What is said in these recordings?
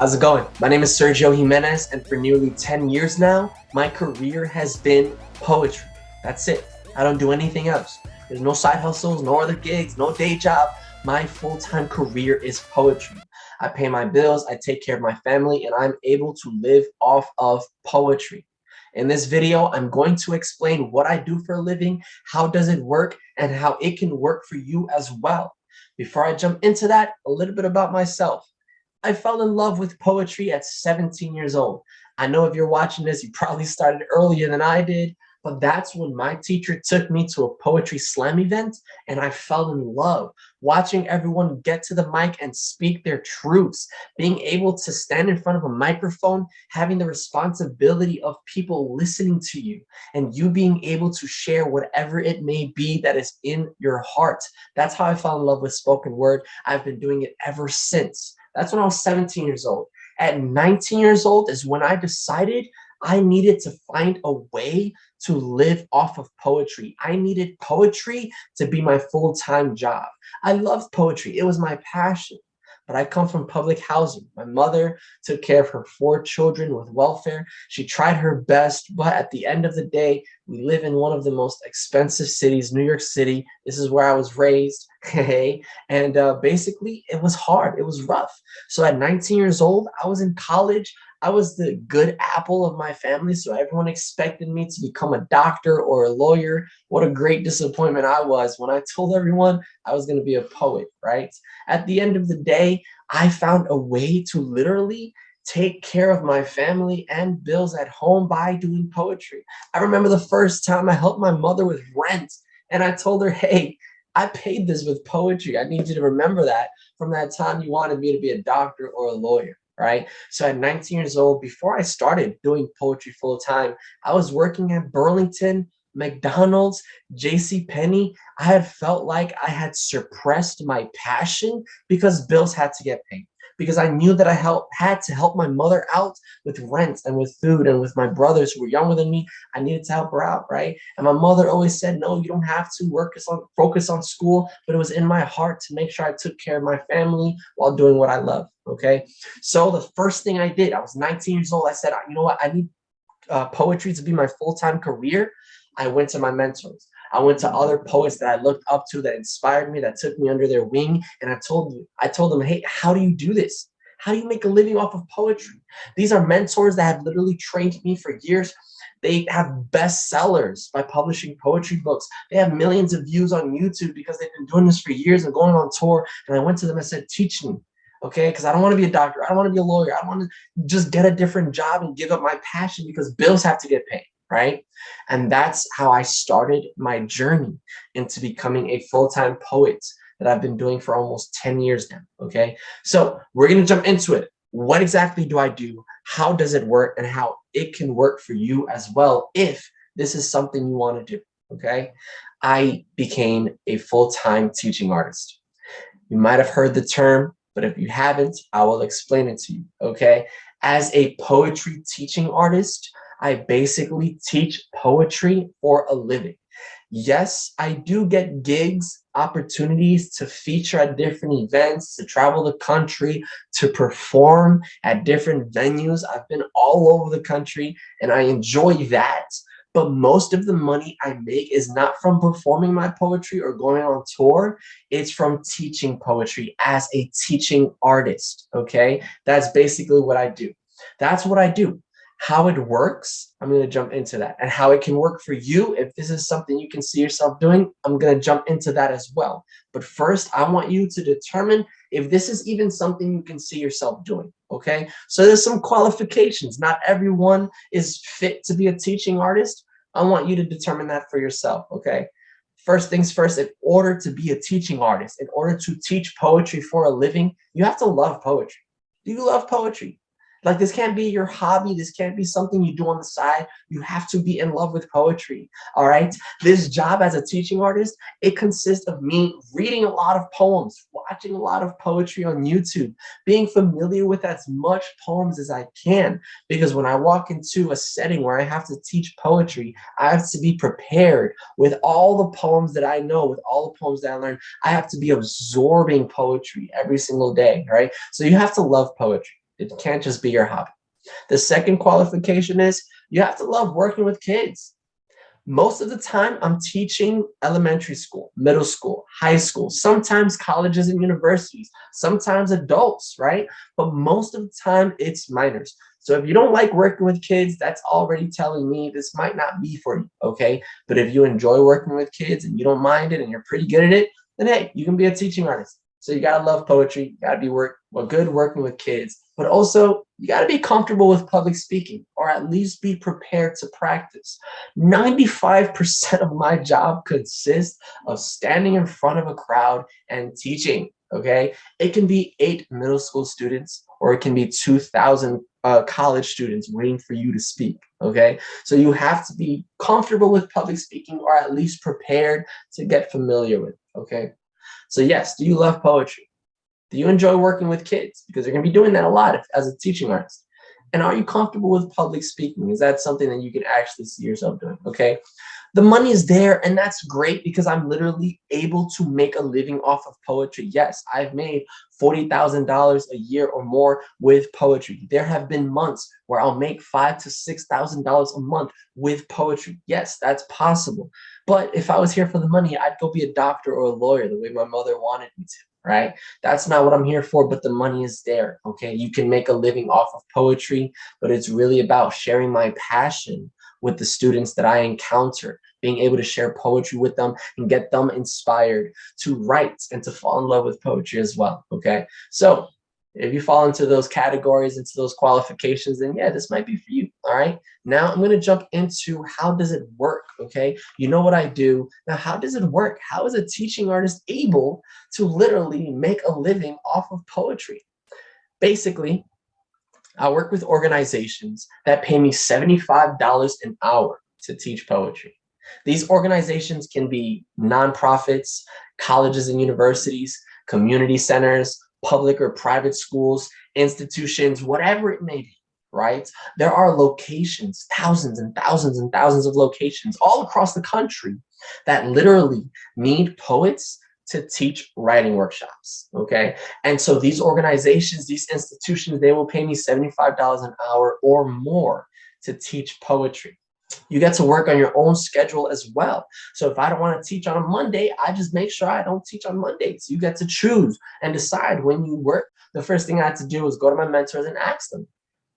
How's it going? My name is Sergio Jimenez, and for nearly 10 years now, my career has been poetry. That's it. I don't do anything else. There's no side hustles, no other gigs, no day job. My full-time career is poetry. I pay my bills, I take care of my family, and I'm able to live off of poetry. In this video, I'm going to explain what I do for a living, how does it work, and how it can work for you as well. Before I jump into that, a little bit about myself. I fell in love with poetry at 17 years old. I know if you're watching this, you probably started earlier than I did, but that's when my teacher took me to a poetry slam event and I fell in love watching everyone get to the mic and speak their truths, being able to stand in front of a microphone, having the responsibility of people listening to you and you being able to share whatever it may be that is in your heart. That's how I fell in love with spoken word. I've been doing it ever since. That's when I was 17 years old. At 19 years old is when I decided I needed to find a way to live off of poetry. I needed poetry to be my full-time job. I loved poetry. It was my passion. But I come from public housing. My mother took care of her 4 children with welfare. She tried her best, but at the end of the day, we live in one of the most expensive cities, New York City. This is where I was raised. And basically, it was hard. It was rough. So at 19 years old, I was in college. I was the good apple of my family, so everyone expected me to become a doctor or a lawyer. What a great disappointment I was when I told everyone I was going to be a poet, right? At the end of the day, I found a way to literally take care of my family and bills at home by doing poetry. I remember the first time I helped my mother with rent, and I told her, hey, I paid this with poetry. I need you to remember that from that time you wanted me to be a doctor or a lawyer, right? So at 19 years old, before I started doing poetry full time, I was working at Burlington, McDonald's, J.C. Penney. I had felt like I had suppressed my passion because bills had to get paid. Because I knew that had to help my mother out with rent and with food and with my brothers who were younger than me. I needed to help her out, right? And my mother always said, no, you don't have to focus on school. But it was in my heart to make sure I took care of my family while doing what I love, okay? So the first thing I did, I was 19 years old. I said, you know what? I need poetry to be my full-time career. I went to my mentors. I went to other poets that I looked up to that inspired me, that took me under their wing. And I told them, hey, how do you do this? How do you make a living off of poetry? These are mentors that have literally trained me for years. They have bestsellers by publishing poetry books. They have millions of views on YouTube because they've been doing this for years and going on tour. And I went to them and said, teach me, okay? Because I don't want to be a doctor. I don't want to be a lawyer. I want to just get a different job and give up my passion because bills have to get paid, right? And that's how I started my journey into becoming a full-time poet that I've been doing for almost 10 years now, okay? So we're going to jump into it. What exactly do I do? How does it work? And how it can work for you as well if this is something you want to do, okay? I became a full-time teaching artist. You might have heard the term, but if you haven't, I will explain it to you, okay? As a poetry teaching artist, I basically teach poetry for a living. Yes, I do get gigs, opportunities to feature at different events, to travel the country, to perform at different venues. I've been all over the country and I enjoy that. But most of the money I make is not from performing my poetry or going on tour. It's from teaching poetry as a teaching artist, okay? That's basically what I do. That's what I do. How it works, I'm going to jump into that. And how it can work for you, if this is something you can see yourself doing, I'm going to jump into that as well. But first, I want you to determine if this is even something you can see yourself doing, okay? So there's some qualifications. Not everyone is fit to be a teaching artist. I want you to determine that for yourself, okay? First things first, in order to be a teaching artist, in order to teach poetry for a living, you have to love poetry. Do you love poetry? Like, this can't be your hobby. This can't be something you do on the side. You have to be in love with poetry, all right? This job as a teaching artist, it consists of me reading a lot of poems, watching a lot of poetry on YouTube, being familiar with as much poems as I can, because when I walk into a setting where I have to teach poetry, I have to be prepared with all the poems that I know, with all the poems that I learned. I have to be absorbing poetry every single day, right? So you have to love poetry. It can't just be your hobby. The second qualification is you have to love working with kids. Most of the time, I'm teaching elementary school, middle school, high school, sometimes colleges and universities, sometimes adults, right? But most of the time, it's minors. So if you don't like working with kids, that's already telling me this might not be for you, okay? But if you enjoy working with kids and you don't mind it and you're pretty good at it, then hey, you can be a teaching artist. So you gotta love poetry, you gotta be good working with kids, but also you gotta be comfortable with public speaking, or at least be prepared to practice. 95% of my job consists of standing in front of a crowd and teaching, okay? It can be 8 middle school students, or it can be 2,000 college students waiting for you to speak, okay? So you have to be comfortable with public speaking, or at least prepared to get familiar with, okay? So yes, do you love poetry? Do you enjoy working with kids? Because you're going to be doing that a lot as a teaching artist. And are you comfortable with public speaking? Is that something that you can actually see yourself doing? Okay. The money is there, and that's great because I'm literally able to make a living off of poetry. Yes, I've made $40,000 a year or more with poetry. There have been months where I'll make $5,000 to $6,000 a month with poetry. Yes, that's possible. But if I was here for the money, I'd go be a doctor or a lawyer the way my mother wanted me to. Right? That's not what I'm here for, but the money is there. Okay. You can make a living off of poetry, but it's really about sharing my passion with the students that I encounter, being able to share poetry with them and get them inspired to write and to fall in love with poetry as well. Okay. So if you fall into those categories, into those qualifications, then yeah, this might be for you. All right. Now I'm going to jump into how does it work? Okay. You know what I do. Now, how does it work? How is a teaching artist able to literally make a living off of poetry? Basically, I work with organizations that pay me $75 an hour to teach poetry. These organizations can be nonprofits, colleges and universities, community centers, public or private schools, institutions, whatever it may be, right? There are locations, thousands and thousands and thousands of locations all across the country that literally need poets to teach writing workshops, okay? And so these organizations, these institutions, they will pay me $75 an hour or more to teach poetry. You get to work on your own schedule as well. So if I don't want to teach on a Monday, I just make sure I don't teach on Mondays. You get to choose and decide when you work. The first thing I had to do was go to my mentors and ask them.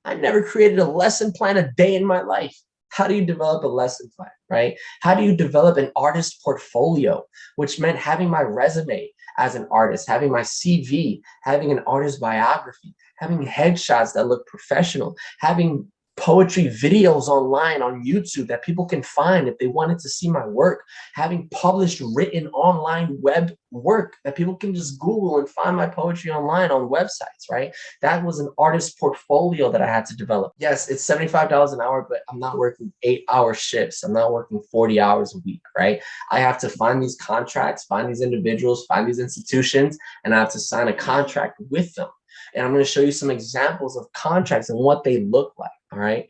I never created a lesson plan a day in my life. How do you develop a lesson plan, right? How do you develop an artist portfolio, which meant having my resume as an artist, having my CV, having an artist biography, having headshots that look professional, having poetry videos online on YouTube that people can find if they wanted to see my work, having published written online web work that people can just Google and find my poetry online on websites, right? That was an artist portfolio that I had to develop. Yes, it's $75 an hour, but I'm not working 8-hour shifts. I'm not working 40 hours a week, right? I have to find these contracts, find these individuals, find these institutions, and I have to sign a contract with them. And I'm going to show you some examples of contracts and what they look like. All right.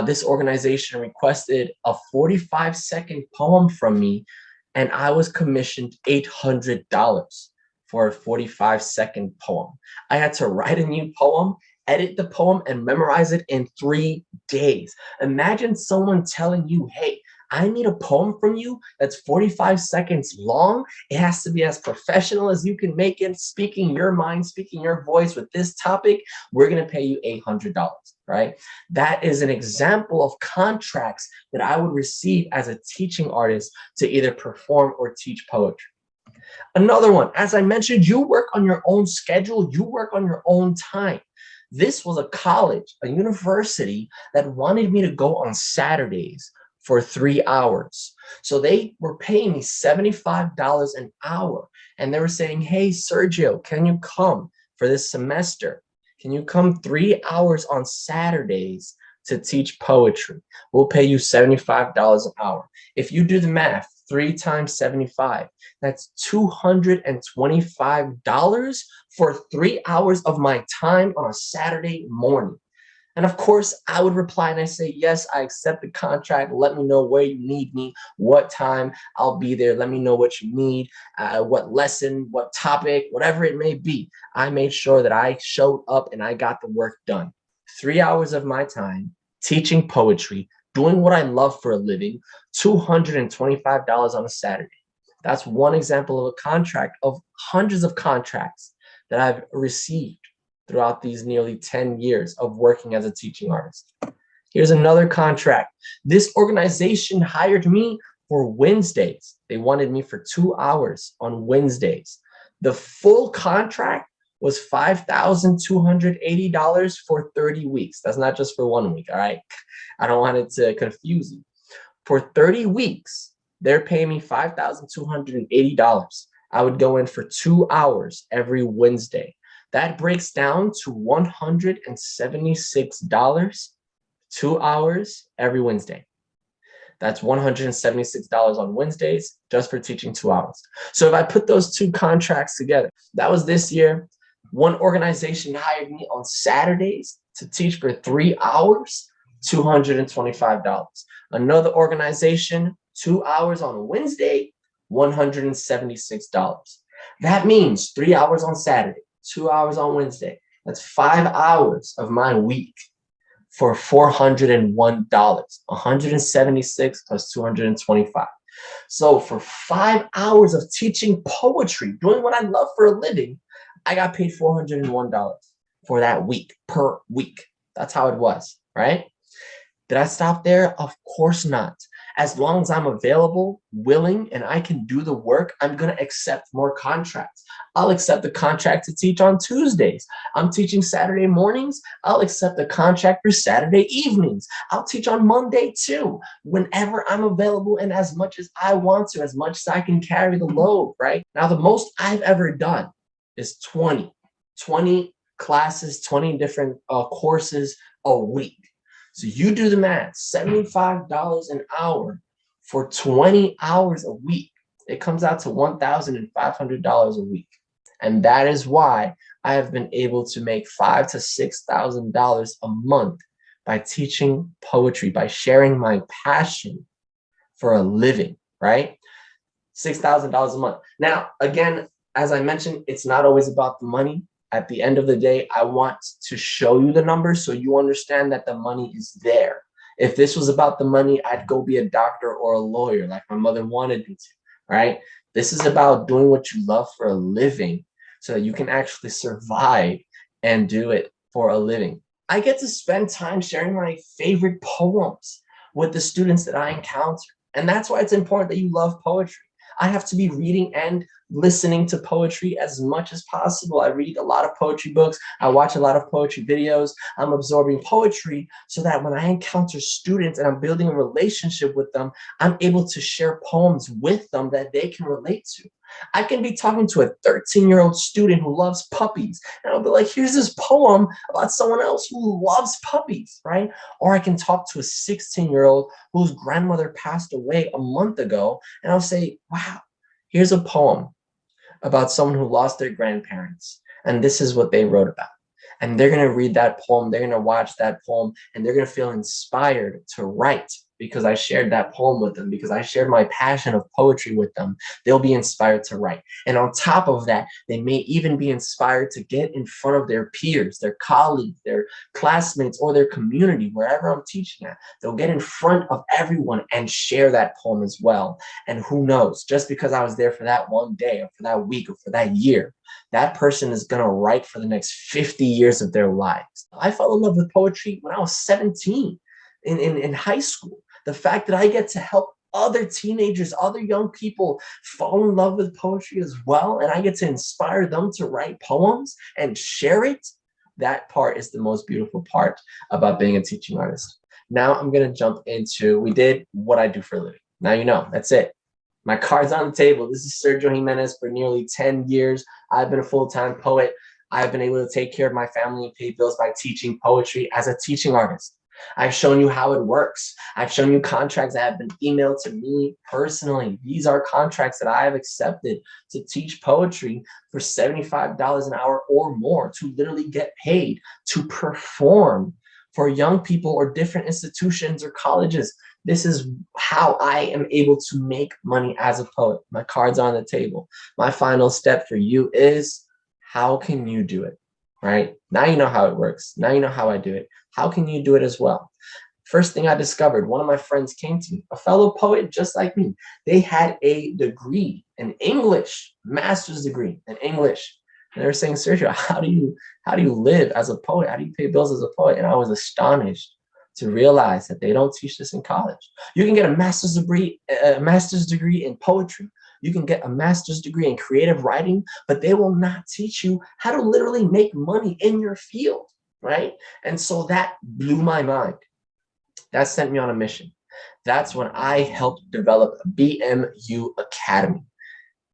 This organization requested a 45-second poem from me, and I was commissioned $800 for a 45-second poem. I had to write a new poem, edit the poem, and memorize it in 3 days. Imagine someone telling you, hey, I need a poem from you that's 45 seconds long. It has to be as professional as you can make it, speaking your mind, speaking your voice with this topic. We're going to pay you $800, right? That is an example of contracts that I would receive as a teaching artist to either perform or teach poetry. Another one, as I mentioned, you work on your own schedule, you work on your own time. This was a college, a university that wanted me to go on Saturdays for 3 hours. So they were paying me $75 an hour. And they were saying, hey, Sergio, can you come for this semester? Can you come 3 hours on Saturdays to teach poetry? We'll pay you $75 an hour. If you do the math, 3 times 75, that's $225 for 3 hours of my time on a Saturday morning. And of course, I would reply and I say, yes, I accept the contract. Let me know where you need me, what time I'll be there. Let me know what you need, what lesson, what topic, whatever it may be. I made sure that I showed up and I got the work done. 3 hours of my time teaching poetry, doing what I love for a living, $225 on a Saturday. That's one example of a contract of hundreds of contracts that I've received throughout these nearly 10 years of working as a teaching artist. Here's another contract. This organization hired me for Wednesdays. They wanted me for 2 hours on Wednesdays. The full contract was $5,280 for 30 weeks. That's not just for 1 week, all right? I don't want it to confuse you. For 30 weeks, they're paying me $5,280. I would go in for 2 hours every Wednesday. That breaks down to $176, 2 hours every Wednesday. That's $176 on Wednesdays just for teaching 2 hours. So if I put those two contracts together, that was this year. One organization hired me on Saturdays to teach for 3 hours, $225. Another organization, 2 hours on a Wednesday, $176. That means 3 hours on Saturday, 2 hours on Wednesday. That's 5 hours of my week for $401, 176 plus 225. So for 5 hours of teaching poetry, doing what I love for a living, I got paid $401 for that week, per week. That's how it was, right? Did I stop there? Of course not. As long as I'm available, willing, and I can do the work, I'm going to accept more contracts. I'll accept the contract to teach on Tuesdays. I'm teaching Saturday mornings. I'll accept the contract for Saturday evenings. I'll teach on Monday too, whenever I'm available and as much as I want to, as much as I can carry the load, right? Now, the most I've ever done is 20 classes, 20 different courses a week. So you do the math, $75 an hour for 20 hours a week. It comes out to $1,500 a week. And that is why I have been able to make $5,000 to $6,000 a month by teaching poetry, by sharing my passion for a living, right? $6,000 a month. Now, again, as I mentioned, it's not always about the money. At the end of the day, I want to show you the numbers so you understand that the money is there. If this was about the money, I'd go be a doctor or a lawyer like my mother wanted me to, right? This is about doing what you love for a living so that you can actually survive and do it for a living. I get to spend time sharing my favorite poems with the students that I encounter. And that's why it's important that you love poetry. I have to be reading and listening to poetry as much as possible. I read a lot of poetry books. I watch a lot of poetry videos. I'm absorbing poetry so that when I encounter students and I'm building a relationship with them, I'm able to share poems with them that they can relate to. I can be talking to a 13-year-old student who loves puppies, and I'll be like, here's this poem about someone else who loves puppies, right? Or I can talk to a 16-year-old whose grandmother passed away a month ago, and I'll say, wow, here's a poem about someone who lost their grandparents, and this is what they wrote about. And they're going to read that poem, they're going to watch that poem, and they're going to feel inspired to write because I shared that poem with them, because I shared my passion of poetry with them. They'll be inspired to write. And on top of that, they may even be inspired to get in front of their peers, their colleagues, their classmates, or their community, wherever I'm teaching at. They'll get in front of everyone and share that poem as well. And who knows, just because I was there for that one day or for that week or for that year, that person is going to write for the next 50 years of their lives. I fell in love with poetry when I was 17 in high school. The fact that I get to help other teenagers, other young people fall in love with poetry as well, and I get to inspire them to write poems and share it, that part is the most beautiful part about being a teaching artist. Now I'm going to jump into, we did what I do for a living. Now you know, that's it. My card's on the table. This is Sergio Jimenez. For nearly 10 years, I've been a full-time poet. I've been able to take care of my family and pay bills by teaching poetry as a teaching artist. I've shown you how it works. I've shown you contracts that have been emailed to me personally. These are contracts that I have accepted to teach poetry for $75 an hour or more, to literally get paid to perform for young people or different institutions or colleges. This is how I am able to make money as a poet. My cards are on the table. My final step for you is, how can you do it? Right? Now you know how it works. Now you know how I do it. How can you do it as well? First thing I discovered, one of my friends came to me, a fellow poet just like me. They had a degree in English, master's degree in English. And they were saying, Sergio, how do you live as a poet? How do you pay bills as a poet? And I was astonished to realize that they don't teach this in college. You can get a master's degree in poetry. You can get a master's degree in creative writing, but they will not teach you how to literally make money in your field, right? And so that blew my mind. That sent me on a mission. That's when I helped develop BMU Academy.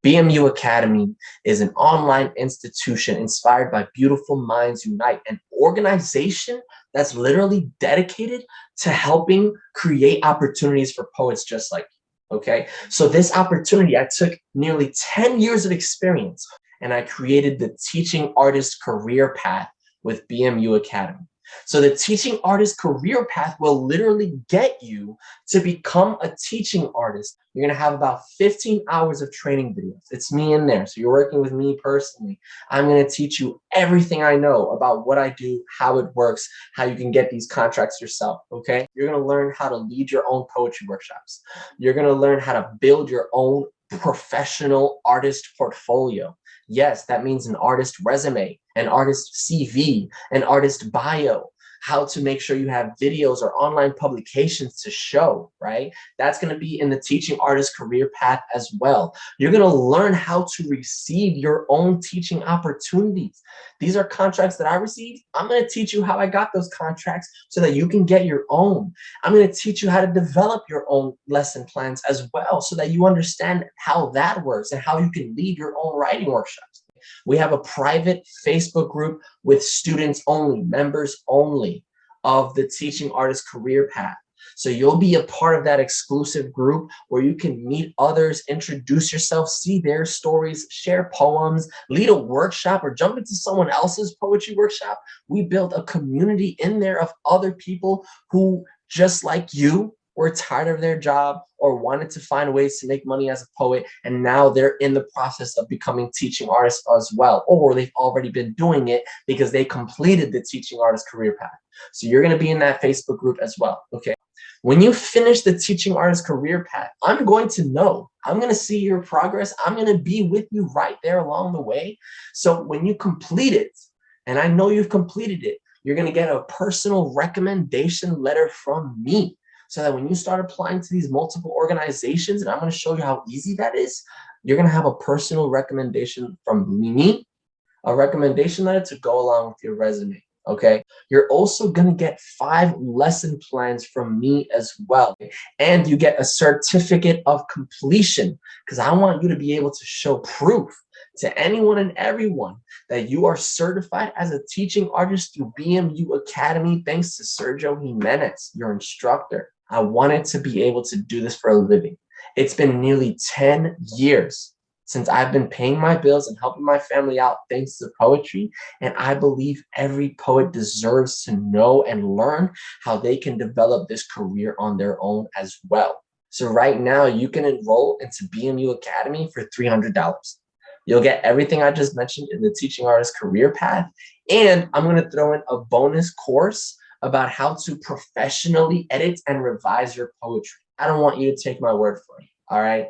BMU Academy is an online institution inspired by Beautiful Minds Unite, an organization that's literally dedicated to helping create opportunities for poets just like you, okay? So this opportunity, I took nearly 10 years of experience and I created the Teaching Artist Career Path with BMU Academy. So the teaching artist career path will literally get you to become a teaching artist. You're going to have about 15 hours of training videos. It's me in there. So you're working with me personally. I'm going to teach you everything I know about what I do, how it works, how you can get these contracts yourself, okay? You're going to learn how to lead your own poetry workshops. You're going to learn how to build your own professional artist portfolio. Yes, that means an artist resume, an artist CV, an artist bio, how to make sure you have videos or online publications to show, right? That's going to be in the teaching artist career path as well. You're going to learn how to receive your own teaching opportunities. These are contracts that I received. I'm going to teach you how I got those contracts so that you can get your own. I'm going to teach you how to develop your own lesson plans as well so that you understand how that works and how you can lead your own writing workshops. We have a private Facebook group with students only, members only of the Teaching Artist Career Path. So you'll be a part of that exclusive group where you can meet others, introduce yourself, see their stories, share poems, lead a workshop, or jump into someone else's poetry workshop. We built a community in there of other people who, just like you, were tired of their job or wanted to find ways to make money as a poet, and now they're in the process of becoming teaching artists as well, or they've already been doing it because they completed the teaching artist career path. So you're going to be in that Facebook group as well, okay? When you finish the teaching artist career path, I'm going to know. I'm going to see your progress. I'm going to be with you right there along the way. So when you complete it, and I know you've completed it, you're going to get a personal recommendation letter from me. So that when you start applying to these multiple organizations, and I'm going to show you how easy that is, you're going to have a personal recommendation from me, a recommendation letter to go along with your resume, okay? You're also going to get 5 lesson plans from me as well. And you get a certificate of completion because I want you to be able to show proof to anyone and everyone that you are certified as a teaching artist through BMU Academy, thanks to Sergio Jimenez, your instructor. I wanted to be able to do this for a living. It's been nearly 10 years since I've been paying my bills and helping my family out thanks to poetry. And I believe every poet deserves to know and learn how they can develop this career on their own as well. So right now you can enroll into BMU Academy for $300. You'll get everything I just mentioned in the Teaching Artist Career Path. And I'm going to throw in a bonus course about how to professionally edit and revise your poetry. I don't want you to take my word for it, all right?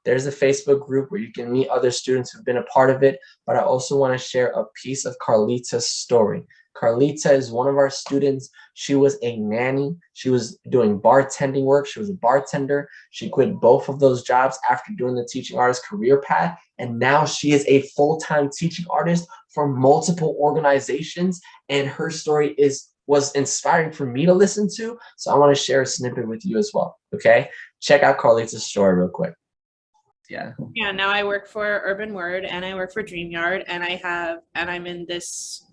There's a Facebook group where you can meet other students who've been a part of it, but I also want to share a piece of Carlita's story. Carlita is one of our students. She was a nanny. She was doing bartending work. She was a bartender. She quit both of those jobs after doing the teaching artist career path, and now she is a full-time teaching artist for multiple organizations, and her story was inspiring for me to listen to, so I want to share a snippet with you as well, okay? Check out Carlita's story real quick. Yeah, now I work for Urban Word and I work for DreamYard, and I'm in this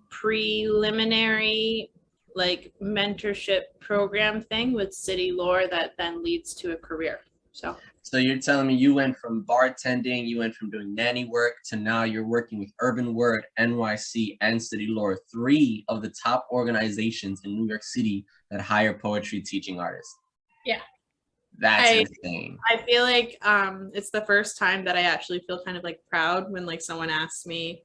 preliminary like mentorship program thing with City Lore that then leads to a career. So So you're telling me you went from bartending, you went from doing nanny work to now you're working with Urban Word, NYC, and City Lore, three of the top organizations in New York City that hire poetry teaching artists. yeah, That's I insane. I feel like it's the first time that I actually feel kind of like proud when like someone asks me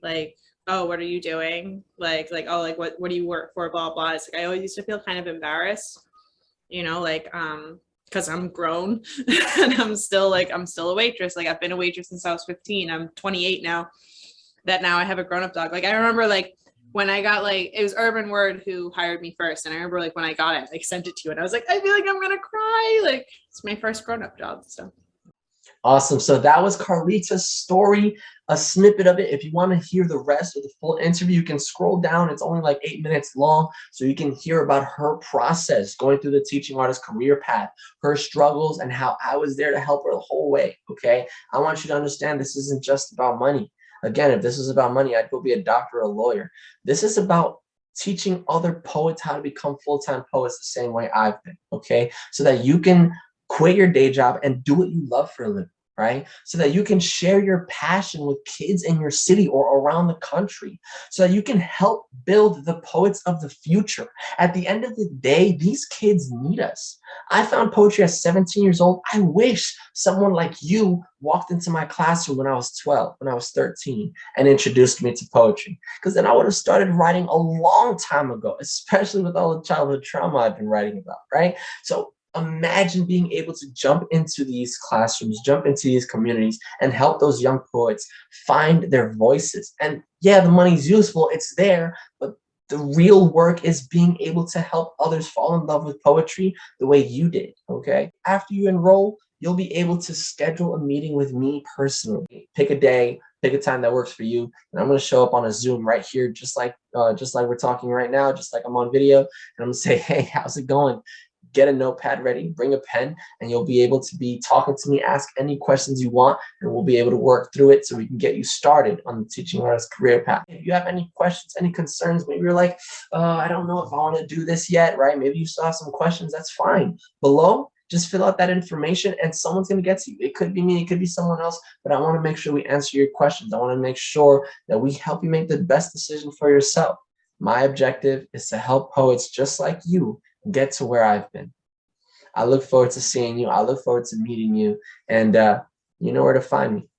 like, oh, what are you doing? Like, oh, like what do you work for? Blah blah. It's like I always used to feel kind of embarrassed, like because I'm grown and I'm still a waitress. Like I've been a waitress since I was 15. I'm 28 now. That now I have a grown up dog. Like I remember like when I got like it was Urban Word who hired me first, and I remember like when I got it, like sent it to you, and I was like, I feel like I'm gonna cry. Like it's my first grown up job. So Awesome. So that was Carlita's story, a snippet of it. If you want to hear the rest of the full interview, you can scroll down. It's only like 8 minutes long. So you can hear about her process going through the teaching artist career path, her struggles, and how I was there to help her the whole way. Okay. I want you to understand this isn't just about money. Again, if this was about money, I'd go be a doctor or a lawyer. This is about teaching other poets how to become full-time poets the same way I've been. Okay. So that you can quit your day job and do what you love for a living, right? So that you can share your passion with kids in your city or around the country, so that you can help build the poets of the future. At the end of the day, these kids need us. I found poetry at 17 years old. I wish someone like you walked into my classroom when I was 12, when I was 13, and introduced me to poetry, because then I would have started writing a long time ago, especially with all the childhood trauma I've been writing about, right? So imagine being able to jump into these classrooms, jump into these communities, and help those young poets find their voices. And yeah, the money's useful, it's there, but the real work is being able to help others fall in love with poetry the way you did, okay? After you enroll, you'll be able to schedule a meeting with me personally. Pick a day, pick a time that works for you, and I'm going to show up on a Zoom right here, just like we're talking right now, just like I'm on video, and I'm going to say, hey, how's it going? Get a notepad ready, bring a pen, and you'll be able to be talking to me, ask any questions you want, and we'll be able to work through it so we can get you started on the teaching artist career path. If you have any questions, any concerns, maybe you're like, I don't know if I want to do this yet, right? Maybe you still have some questions, that's fine. Below, just fill out that information and someone's going to get to you. It could be me, it could be someone else, but I want to make sure we answer your questions. I want to make sure that we help you make the best decision for yourself. My objective is to help poets just like you get to where I've been. I look forward to seeing you. I look forward to meeting you. And you know where to find me.